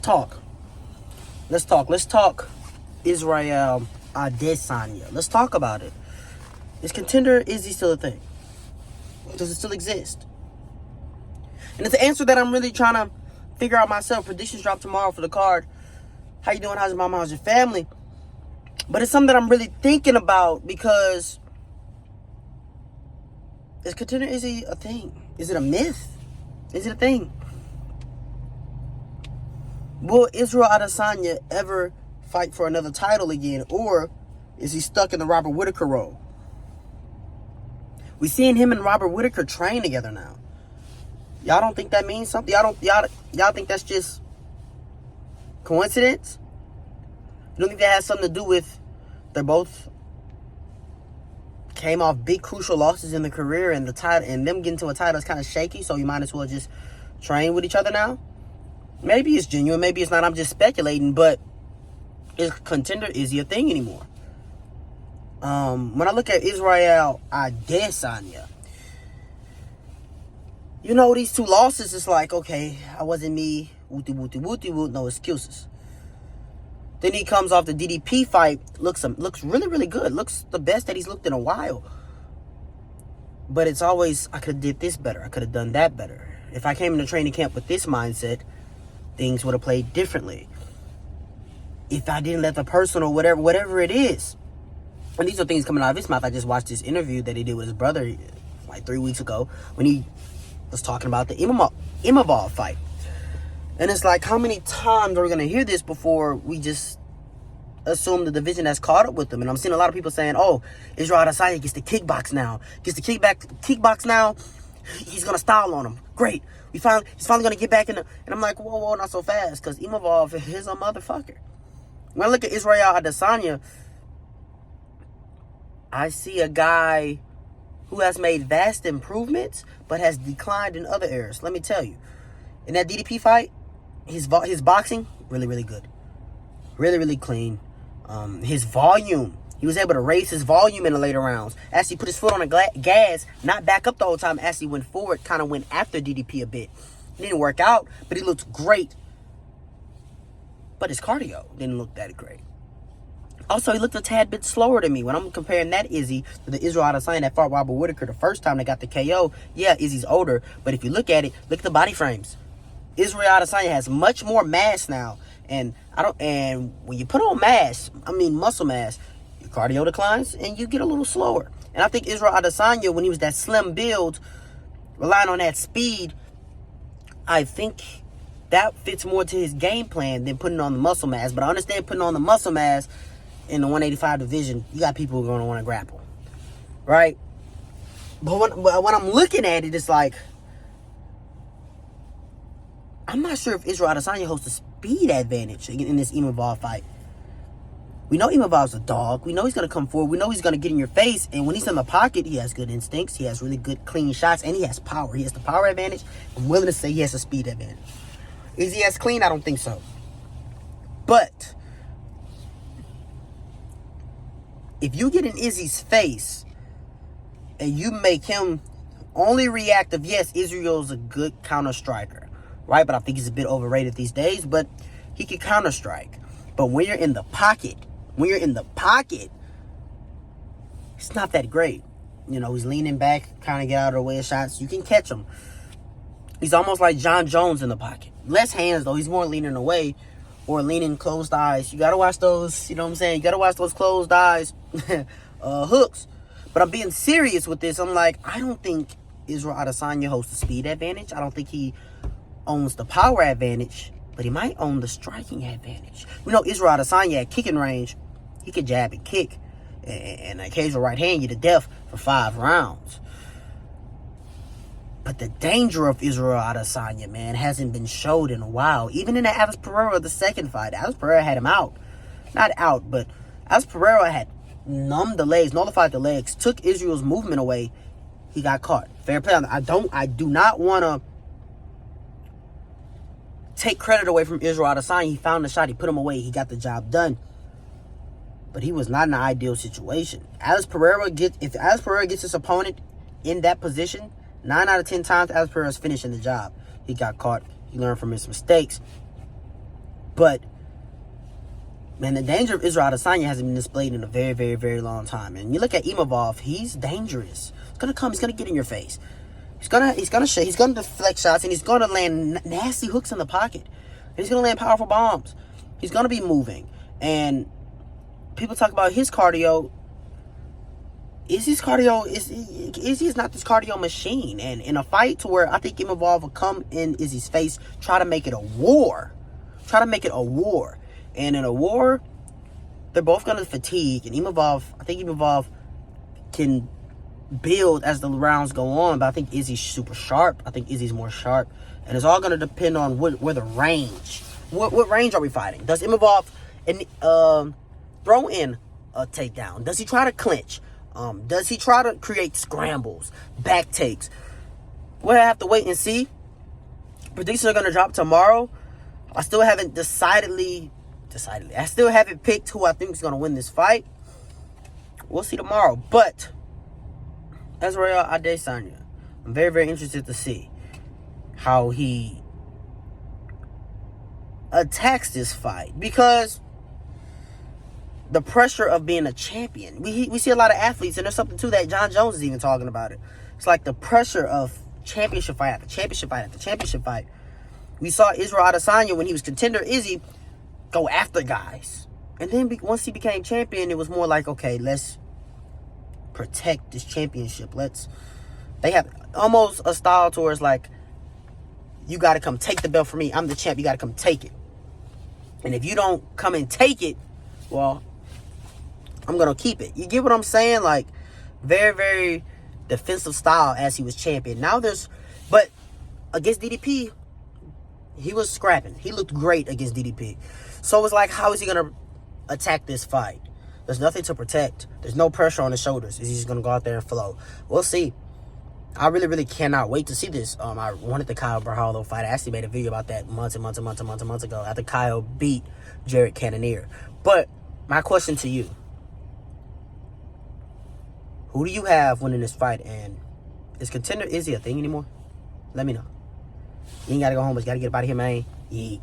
Talk. Let's talk. Let's talk Israel Adesanya. Let's talk about it. Is Contender Izzy still a thing? Does it still exist? And it's an answer that I'm really trying to figure out myself. Predictions drop tomorrow for the card. How you doing? How's your mama? How's your family? But it's something that I'm really thinking about because is Contender Izzy a thing? Is it a myth? Is it a thing? Will Israel Adesanya ever fight for another title again? Or is he stuck in the Robert Whittaker role? We're seeing him and Robert Whittaker train together now. Y'all don't think that means something? Y'all think that's just coincidence? You don't think that has something to do with they both came off big crucial losses in the career and the title and them getting to a title is kind of shaky, so you might as well just train with each other now? Maybe it's genuine, maybe it's not. I'm just speculating, but is Contender Izzy a thing anymore? When I look at Israel Adesanya, you know, these two losses, it's like, okay, I wasn't me, wooty, no excuses. Then he comes off the DDP fight, looks really, really good. Looks the best that he's looked in a while. But it's always, I could have did this better. I could have done that better. If I came into training camp with this mindset, things would have played differently. If I didn't let the personal, whatever it is. And these are things coming out of his mouth. I just watched this interview that he did with his brother like 3 weeks ago when he was talking about the Imavov fight. And it's like, how many times are we going to hear this before we just assume the division has caught up with them? And I'm seeing a lot of people saying, oh, Israel Adesanya gets the kickbox now. Kickbox now. He's going to style on him. Great. He's finally going to get back in the... And I'm like, whoa, not so fast. Because Imavov is a motherfucker. When I look at Israel Adesanya, I see a guy who has made vast improvements, but has declined in other areas. Let me tell you. In that DDP fight, his boxing, really, really good. Really, really clean. His volume, he was able to raise his volume in the later rounds. Actually put his foot on the gas, not back up the whole time. Actually went forward, kind of went after DDP a bit. It didn't work out, but he looked great. But his cardio didn't look that great. Also, he looked a tad bit slower than me. When I'm comparing that Izzy to the Israel Adesanya that fought Robert Whittaker the first time they got the KO, yeah, Izzy's older. But if you look at it, look at the body frames. Israel Adesanya has much more mass now. And when you put on muscle mass, your cardio declines and you get a little slower. And I think Israel Adesanya, when he was that slim build, relying on that speed, I think that fits more to his game plan than putting on the muscle mass. But I understand putting on the muscle mass in the 185 division, you got people who are going to want to grapple, right? But when I'm looking at it, it's like, I'm not sure if Israel Adesanya holds the speed advantage in this Imavov fight. We know Imavov's a dog. We know he's going to come forward. We know he's going to get in your face. And when he's in the pocket, he has good instincts. He has really good, clean shots. And he has power. He has the power advantage. I'm willing to say he has a speed advantage. Is he as clean? I don't think so. But if you get in Izzy's face and you make him only reactive, yes, Israel's a good counter striker, right? But I think he's a bit overrated these days, but he can counter strike. But when you're in the pocket, it's not that great. You know, he's leaning back, kind of get out of the way of shots. You can catch him. He's almost like John Jones in the pocket. Less hands, though. He's more leaning away or leaning closed eyes. You got to watch those, you know what I'm saying? You got to watch those closed eyes hooks. But I'm being serious with this. I'm like, I don't think Israel Adesanya holds the speed advantage. I don't think he owns the power advantage, but he might own the striking advantage. We know Israel Adesanya at kicking range, he could jab and kick and occasional right hand you to death for 5 rounds. But the danger of Israel Adesanya, man, hasn't been showed in a while. Even in the Alex Pereira, the second fight, Alex Pereira had him out. Not out, but Alex Pereira had numbed the legs, nullified the legs, took Israel's movement away. He got caught. Fair play. I do not want to take credit away from Israel Adesanya. He found the shot. He put him away. He got the job done. But he was not in an ideal situation. If Alex Pereira gets his opponent in that position, 9 out of 10 times, Alex Pereira's finishing the job. He got caught. He learned from his mistakes. But man, the danger of Israel Adesanya hasn't been displayed in a very, very, very long time. And you look at Imavov, he's dangerous. He's gonna come, he's gonna get in your face. He's gonna deflect shots, and he's gonna land nasty hooks in the pocket. And he's gonna land powerful bombs. He's gonna be moving. And people talk about his cardio. Izzy is not this cardio machine. And in a fight to where I think Imavov will come in Izzy's face, try to make it a war. And in a war, they're both going to fatigue. And I think Imavov can build as the rounds go on. But I think Izzy's super sharp. I think Izzy's more sharp. And it's all going to depend on where the range. What range are we fighting? Does Imavov throw in a takedown? Does he try to clinch? Does he try to create scrambles, back takes? We'll have to wait and see. Predictions are going to drop tomorrow. I still haven't I still haven't picked who I think is going to win this fight. We'll see tomorrow. But Israel Adesanya, I'm very, very interested to see how he attacks this fight, because the pressure of being a champion. We see a lot of athletes, and there's something to that. John Jones is even talking about it. It's like the pressure of championship fight after championship fight after championship fight. We saw Israel Adesanya, when he was Contender Izzy, go after guys. And then once he became champion, it was more like, okay, let's protect this championship. They have almost a style towards like, you got to come take the belt from me. I'm the champ. You got to come take it. And if you don't come and take it, well, I'm going to keep it. You get what I'm saying? Like, very, very defensive style as he was champion. But against DDP, he was scrapping. He looked great against DDP. So it's like, how is he going to attack this fight? There's nothing to protect. There's no pressure on his shoulders. Is he just going to go out there and flow? We'll see. I really, really cannot wait to see this. I wanted the Kyle Berhaldo fight. I actually made a video about that months ago after Kyle beat Jared Cannonier. But my question to you, who do you have winning this fight? And is Contender Izzy a thing anymore? Let me know. You ain't got to go home, but you got to get up out of here, man. Yeah.